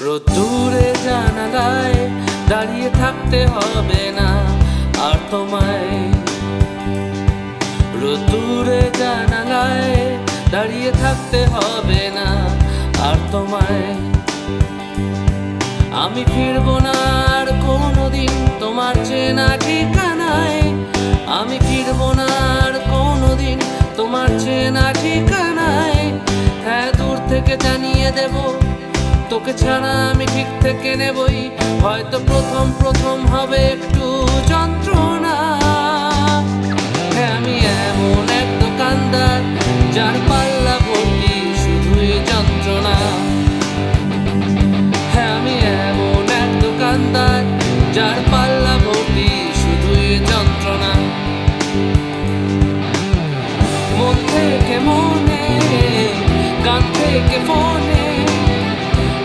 রোদ্দুরে জানালায় দাঁড়িয়ে থাকতে হবে না আর তোমায়। রোদ্দুরে জানালায় দাঁড়িয়ে থাকতে হবে না আর তোমায়। আমি ফিরবো না আর কোনোদিন তোমার চেনা ঠিকানায়। আমি ফিরবো না আর কোনোদিন তোমার চেনা ঠিকানায়। হ্যাঁ, দূর থেকে জানিয়ে দেব, তোকে ছাড়া আমি ঠিক থেকে নেবই। হয়তো প্রথম প্রথম হবে একটু যন্ত্রণা। হ্যাঁ, আমি এমন এক দোকানদার যার পাল্লা ভর্তি শুধুই যন্ত্রণা। হ্যাঁ, আমি এমন এক দোকানদার যার পাল্লা ভর্তি শুধুই যন্ত্রণা। মন থেকে মনে, গান থেকে ফোনে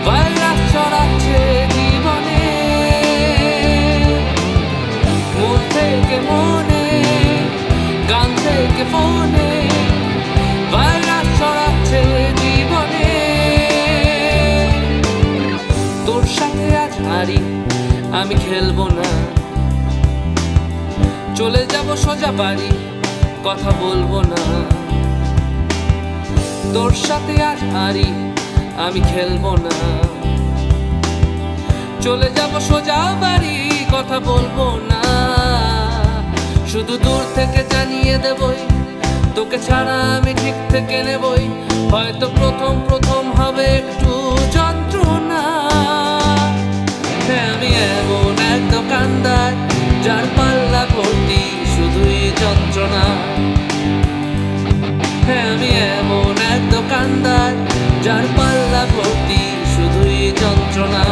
ভাইরাস ছড়াচ্ছে জীবনে। মন থেকে মনে, গান থেকে ফোনে ভাইরাস ছড়াচ্ছে জীবনে। তোর সাথে আজ হারি, আমি খেলবো না। চলে যাব সোজা বাড়ি, কথা বলবো না। তোর সাথে আজ হারি, আমি খেলবো না। চলে যাব সোজা বাড়ি, কথা বলবো না। শুধু দূর থেকে জানিয়ে দেবই, তোকে ছাড়া আমি ঠিক থেকে নেবই। হয়তো প্রথম প্রথম হবে একটু যন্ত্রণা। হ্যাঁ, আমি এমন এক দোকানদার যার পাল্লা ভর্তি শুধুই যন্ত্রণা। হ্যাঁ, আমি এমন এক দোকানদার যার পাল্লা ভর্তি শুধুই যন্ত্রণা।